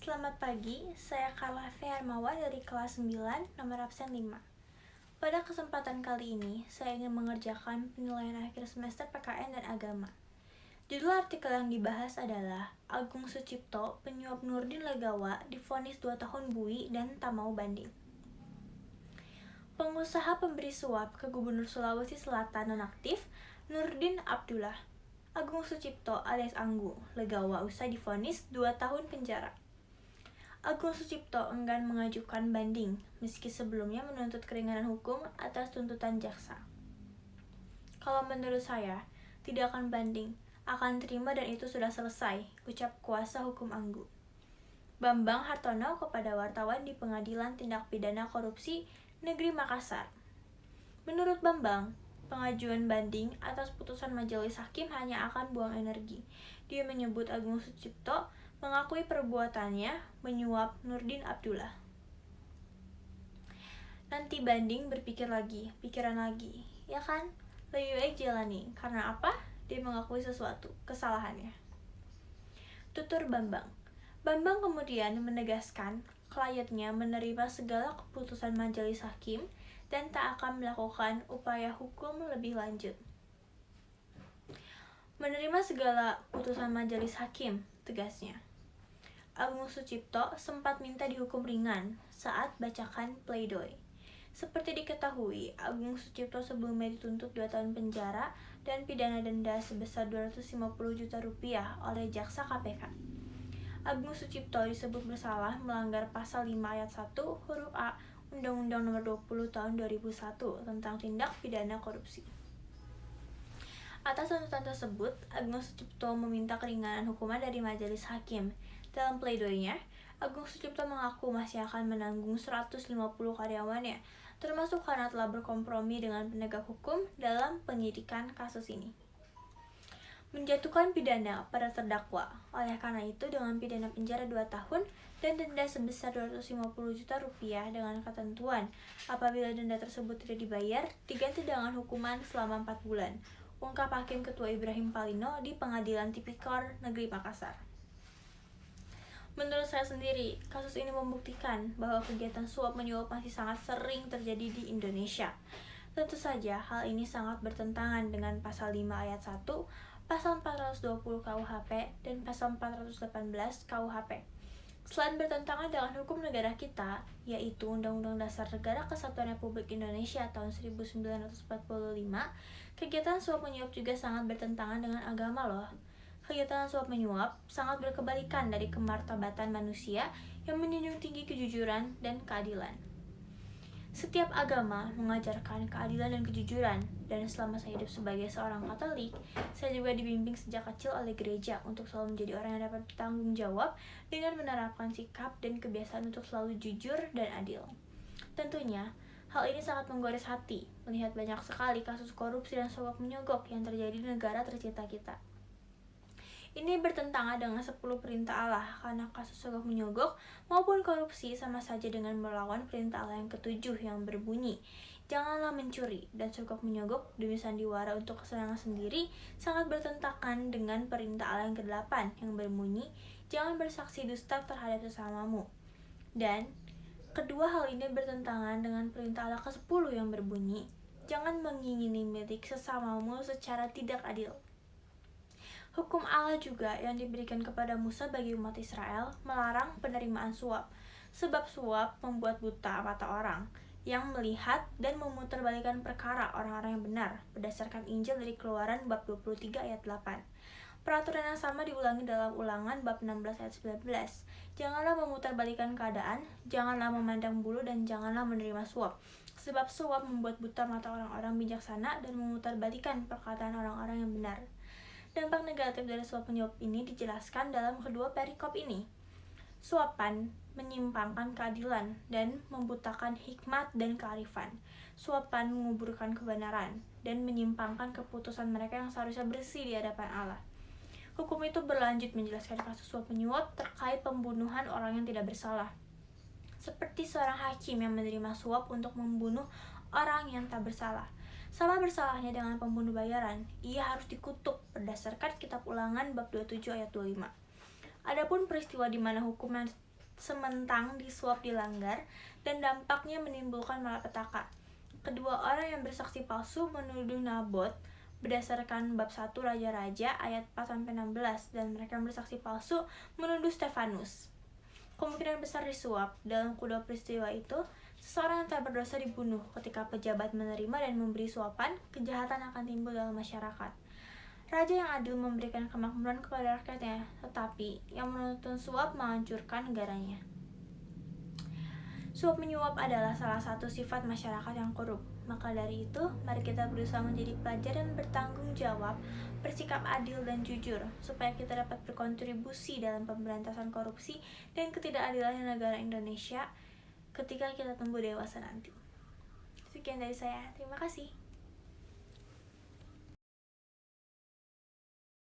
Selamat pagi, saya Carla Hermawa dari kelas 9, nomor absen 5. Pada kesempatan kali ini, saya ingin mengerjakan penilaian akhir semester PKN dan agama. Judul artikel yang dibahas adalah Agung Sucipto, penyuap Nurdin Legawa, divonis 2 tahun bui dan tak mau banding. Pengusaha pemberi suap ke Gubernur Sulawesi Selatan nonaktif, Nurdin Abdullah Agung Sucipto alias Anggu Legawa usai divonis 2 tahun penjara. Agung Sucipto enggan mengajukan banding, meski sebelumnya menuntut keringanan hukum atas tuntutan jaksa. Kalau menurut saya, tidak akan banding, akan terima dan itu sudah selesai, ucap kuasa hukum Anggu. Bambang Hartono kepada wartawan di Pengadilan Tindak Pidana Korupsi Negeri Makassar. Menurut Bambang, pengajuan banding atas putusan majelis hakim hanya akan buang energi. Dia menyebut Agung Sucipto mengakui perbuatannya menyuap Nurdin Abdullah. Nanti banding pikiran lagi, ya kan? Lebih baik jalani, karena apa? Dia mengakui sesuatu, kesalahannya. Tutur Bambang. Bambang kemudian menegaskan kliennya menerima segala keputusan majelis hakim dan tak akan melakukan upaya hukum lebih lanjut. Menerima segala putusan majelis hakim, tegasnya. Agung Sucipto sempat minta dihukum ringan saat bacakan pledoi. Seperti diketahui, Agung Sucipto sebelumnya dituntut 2 tahun penjara dan pidana denda sebesar 250 juta rupiah oleh jaksa KPK. Agung Sucipto disebut bersalah melanggar pasal 5 ayat 1 huruf A Undang-Undang Nomor 20 Tahun 2001 tentang tindak pidana korupsi. Atas tuntutan tersebut, Agung Sucipto meminta keringanan hukuman dari majelis hakim. Dalam pledoinya, Agung Sucipto mengaku masih akan menanggung 150 karyawannya, termasuk karena telah berkompromi dengan penegak hukum dalam penyidikan kasus ini. Menjatuhkan pidana pada terdakwa. Oleh karena itu, dengan pidana penjara 2 tahun dan denda sebesar 250 juta rupiah dengan ketentuan apabila denda tersebut tidak dibayar, diganti dengan hukuman selama 4 bulan, ungkap Hakim Ketua Ibrahim Palino di Pengadilan Tipikor Negeri Makassar. Menurut saya sendiri, kasus ini membuktikan bahwa kegiatan suap menyuap masih sangat sering terjadi di Indonesia. Tentu saja, hal ini sangat bertentangan dengan pasal 5 ayat 1, pasal 420 KUHP, dan pasal 418 KUHP. Selain bertentangan dengan hukum negara kita, yaitu Undang-Undang Dasar Negara Kesatuan Republik Indonesia tahun 1945, kegiatan suap menyuap juga sangat bertentangan dengan agama loh. Kegiatan suap menyuap sangat berkebalikan dari kemartabatan manusia yang menjunjung tinggi kejujuran dan keadilan. Setiap agama mengajarkan keadilan dan kejujuran, dan selama saya hidup sebagai seorang Katolik, saya juga dibimbing sejak kecil oleh gereja untuk selalu menjadi orang yang dapat bertanggung jawab dengan menerapkan sikap dan kebiasaan untuk selalu jujur dan adil. Tentunya, hal ini sangat menggores hati melihat banyak sekali kasus korupsi dan suap menyogok yang terjadi di negara tercinta kita. Ini bertentangan dengan 10 perintah Allah, karena kasus sogok menyogok maupun korupsi sama saja dengan melawan perintah Allah yang ketujuh yang berbunyi, janganlah mencuri, dan sogok menyogok demi sandiwara untuk kesenangan sendiri sangat bertentangan dengan perintah Allah yang ke-8 yang berbunyi, jangan bersaksi dusta terhadap sesamamu. Dan kedua hal ini bertentangan dengan perintah Allah ke-10 yang berbunyi, jangan mengingini milik sesamamu secara tidak adil. Hukum Allah juga yang diberikan kepada Musa bagi umat Israel melarang penerimaan suap, sebab suap membuat buta mata orang yang melihat dan memutarbalikkan perkara orang-orang yang benar, berdasarkan Injil dari Keluaran bab 23 ayat 8. Peraturan yang sama diulangi dalam Ulangan bab 16 ayat 19. Janganlah memutarbalikkan keadaan, janganlah memandang bulu, dan janganlah menerima suap, sebab suap membuat buta mata orang-orang bijaksana dan memutarbalikkan perkataan orang-orang yang benar. Dampak negatif dari suap menyuap ini dijelaskan dalam kedua perikop ini. Suapan menyimpangkan keadilan dan membutakan hikmat dan kearifan. Suapan menguburkan kebenaran dan menyimpangkan keputusan mereka yang seharusnya bersih di hadapan Allah. Hukum itu berlanjut menjelaskan kasus suap menyuap terkait pembunuhan orang yang tidak bersalah. Seperti seorang hakim yang menerima suap untuk membunuh orang yang tak bersalah. Sama bersalahnya dengan pembunuh bayaran, ia harus dikutuk berdasarkan Kitab Ulangan bab 27 ayat 25. Adapun peristiwa di mana hukuman sementang disuap dilanggar, dan dampaknya menimbulkan malapetaka. Kedua orang yang bersaksi palsu menuduh Nabot berdasarkan bab 1 Raja-Raja ayat 4-16, dan mereka yang bersaksi palsu menuduh Stefanus. Kemungkinan besar disuap. Dalam kedua peristiwa itu, seseorang yang tak berdosa dibunuh. Ketika pejabat menerima dan memberi suapan, kejahatan akan timbul dalam masyarakat. Raja yang adil memberikan kemakmuran kepada rakyatnya, tetapi yang menuntun suap menghancurkan negaranya. Suap menyuap adalah salah satu sifat masyarakat yang korup. Maka dari itu, mari kita berusaha menjadi pelajar dan bertanggung jawab, bersikap adil dan jujur, supaya kita dapat berkontribusi dalam pemberantasan korupsi dan ketidakadilan di negara Indonesia ketika kita tumbuh dewasa nanti. Sekian dari saya, terima kasih.